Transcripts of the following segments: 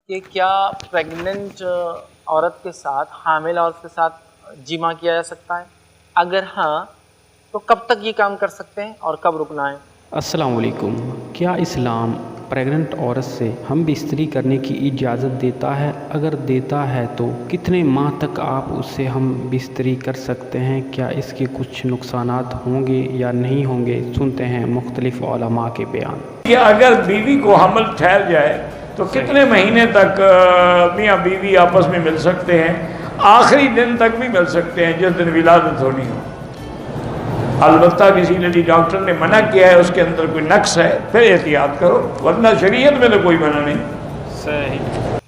کہ کیا پریگننٹ عورت کے ساتھ حامل عورت کے ساتھ جمع کیا جا سکتا ہے؟ اگر ہاں تو کب تک یہ کام کر سکتے ہیں اور کب رکنا ہے؟ السلام علیکم۔ کیا اسلام پریگننٹ عورت سے ہم بستری کرنے کی اجازت دیتا ہے؟ اگر دیتا ہے تو کتنے ماہ تک آپ اس سے ہم بستری کر سکتے ہیں؟ کیا اس کے کچھ نقصانات ہوں گے یا نہیں ہوں گے؟ سنتے ہیں مختلف علماء کے بیان۔ یا اگر بیوی کو حمل ٹھہر جائے تو کتنے مہینے تک میاں بیوی آپس میں مل سکتے ہیں؟ آخری دن تک بھی مل سکتے ہیں جس دن ولادت ہونی ہو۔ البتہ کسی لیڈی ڈاکٹر نے منع کیا ہے، اس کے اندر کوئی نقص ہے، پھر احتیاط کرو، ورنہ شریعت میں تو کوئی منع نہیں۔ صحیح۔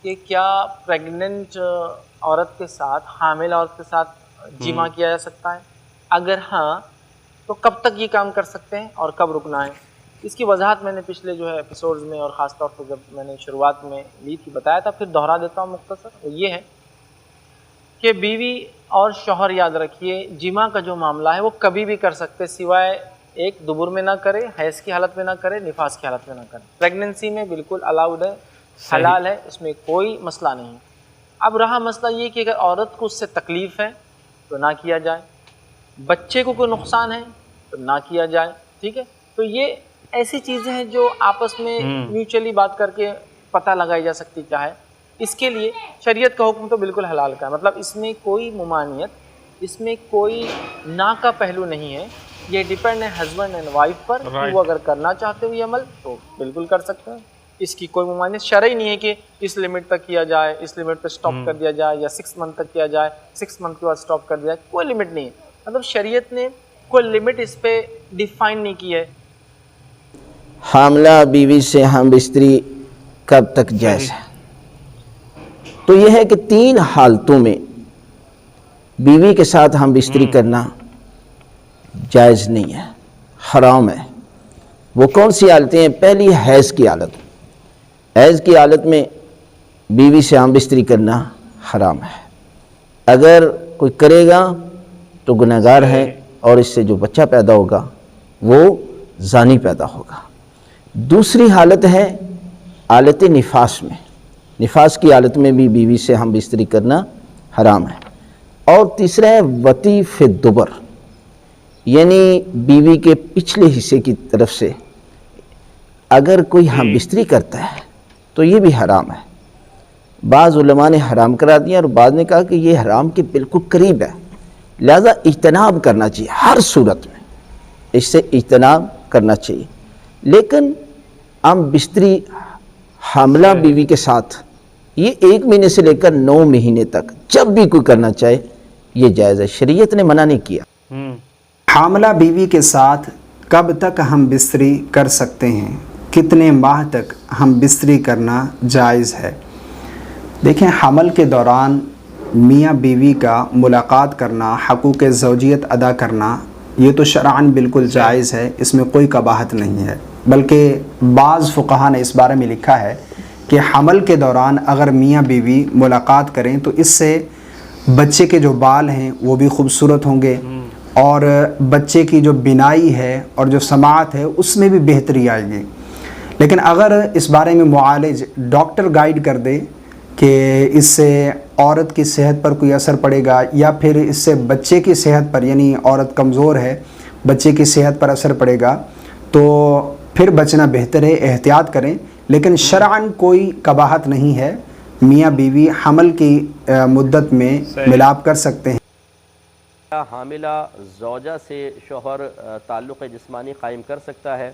کہ کیا پریگننٹ عورت کے ساتھ حامل عورت کے ساتھ جمع کیا جا سکتا ہے؟ اگر ہاں تو کب تک یہ کام کر سکتے ہیں اور کب رکنا ہے؟ اس کی وضاحت میں نے پچھلے ایپیسوڈز میں اور خاص طور پہ جب میں نے شروعات میں لی تھی بتایا تھا، پھر دہرا دیتا ہوں مختصر۔ وہ یہ ہے کہ بیوی اور شوہر، یاد رکھیے، جمع کا جو معاملہ ہے وہ کبھی بھی کر سکتے، سوائے ایک دبر میں نہ کرے، حیض کی حالت میں نہ کرے، نفاس کی حالت میں نہ کرے۔ پریگننسی میں بالکل الاؤڈ ہے، حلال ہے، اس میں کوئی مسئلہ نہیں ہے۔ اب رہا مسئلہ یہ کہ اگر عورت کو اس سے تکلیف ہے تو نہ کیا جائے، بچے کو کوئی نقصان ہے تو نہ کیا جائے، ٹھیک ہے؟ تو یہ ایسی چیزیں ہیں جو آپس میں میوچلی بات کر کے پتہ لگائی جا سکتی کیا ہے۔ اس کے لیے شریعت کا حکم تو بالکل حلال کا ہے، مطلب اس میں کوئی ممانعت، اس میں کوئی نا کا پہلو نہیں ہے۔ یہ ڈیپینڈ ہے ہسبینڈ اینڈ وائف پر کہ وہ اگر کرنا چاہتے ہوئے عمل تو بالکل کر سکتے ہیں۔ اس کی کوئی ممانعت شرعی نہیں ہے کہ اس لمٹ تک کیا جائے، اس لمٹ پہ سٹاپ کر دیا جائے، یا 6 منتھ تک کیا جائے، 6 منتھ کے بعد سٹاپ کر دیا جائے، کوئی لمٹ نہیں ہے۔ مطلب شریعت نے کوئی لمٹ اس پہ ڈیفائن نہیں کی ہے۔ حاملہ بیوی سے ہم بستری کب تک جائز ہے؟ تو یہ ہے کہ 3 حالتوں میں بیوی کے ساتھ ہم بستری کرنا جائز نہیں ہے، حرام ہے۔ وہ کون سی حالتیں ہیں؟ پہلی، حیض کی حالت۔ حیض کی حالت میں بیوی سے ہم بستری کرنا حرام ہے۔ اگر کوئی کرے گا تو گنہگار ہے، اور اس سے جو بچہ پیدا ہوگا وہ زانی پیدا ہوگا۔ دوسری حالت ہے حالت نفاس میں، نفاس کی حالت میں بھی بیوی سے ہم بستری کرنا حرام ہے۔ اور تیسرا ہے وطی فی الدبر، یعنی بیوی کے پچھلے حصے کی طرف سے اگر کوئی ہم بستری کرتا ہے تو یہ بھی حرام ہے۔ بعض علماء نے حرام کرا دیا، اور بعض نے کہا کہ یہ حرام کے بالکل قریب ہے، لہذا اجتناب کرنا چاہیے، ہر صورت میں اس سے اجتناب کرنا چاہیے۔ لیکن ہم بستری حاملہ بیوی کے ساتھ یہ 1 مہینے سے لے کر 9 مہینے تک جب بھی کوئی کرنا چاہے یہ جائز ہے، شریعت نے منع نہیں کیا۔ حاملہ بیوی کے ساتھ کب تک ہم بستری کر سکتے ہیں؟ کتنے ماہ تک ہم بستری کرنا جائز ہے؟ دیکھیں، حمل کے دوران میاں بیوی کا ملاقات کرنا، حقوق زوجیت ادا کرنا، یہ تو شرعاً بالکل جائز ہے، اس میں کوئی قباحت نہیں ہے۔ بلکہ بعض فقہا نے اس بارے میں لکھا ہے کہ حمل کے دوران اگر میاں بیوی ملاقات کریں تو اس سے بچے کے جو بال ہیں وہ بھی خوبصورت ہوں گے، اور بچے کی جو بینائی ہے اور جو سماعت ہے اس میں بھی بہتری آئے گی۔ لیکن اگر اس بارے میں معالج ڈاکٹر گائیڈ کر دے کہ اس سے عورت کی صحت پر کوئی اثر پڑے گا، یا پھر اس سے بچے کی صحت پر، یعنی عورت کمزور ہے، بچے کی صحت پر اثر پڑے گا، تو پھر بچنا بہتر ہے، احتیاط کریں۔ لیکن شرعاً کوئی قباحت نہیں ہے، میاں بیوی حمل کی مدت میں ملاپ کر سکتے ہیں۔ حاملہ زوجہ سے شوہر تعلق جسمانی قائم کر سکتا ہے؟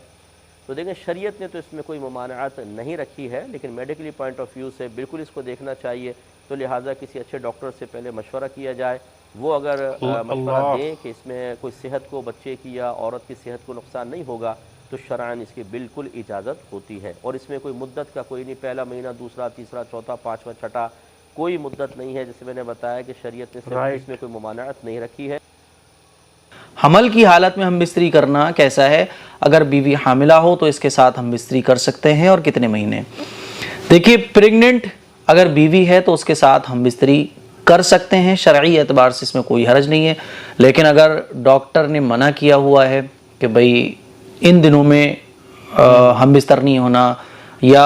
تو دیکھیں، شریعت نے تو اس میں کوئی ممانعت نہیں رکھی ہے، لیکن میڈیکلی پوائنٹ آف ویو سے بالکل اس کو دیکھنا چاہیے، تو لہٰذا کسی اچھے ڈاکٹر سے پہلے مشورہ کیا جائے۔ وہ اگر مشورہ دیں کہ اس میں کوئی صحت کو، بچے کی یا عورت کی صحت کو نقصان نہیں ہوگا، تو شرعاً اس کی بالکل اجازت ہوتی ہے۔ اور اس میں کوئی مدت کا کوئی نہیں، پہلا مہینہ، دوسرا، تیسرا، چوتھا، پانچواں، چھٹا، کوئی مدت نہیں ہے۔ جیسے میں نے بتایا کہ شریعت نے صرف اس میں کوئی ممانعت نہیں رکھی ہے۔ حمل کی حالت میں ہم بستری کرنا کیسا ہے؟ اگر بیوی حاملہ ہو تو اس کے ساتھ ہم بستری کر سکتے ہیں، اور کتنے مہینے؟ دیکھیے، پریگننٹ اگر بیوی ہے تو اس کے ساتھ ہم بستری کر سکتے ہیں، شرعی اعتبار سے اس میں کوئی حرج نہیں ہے۔ لیکن اگر ڈاکٹر نے منع کیا ہوا ہے کہ بھئی ان دنوں میں ہم بستر نہیں ہونا، یا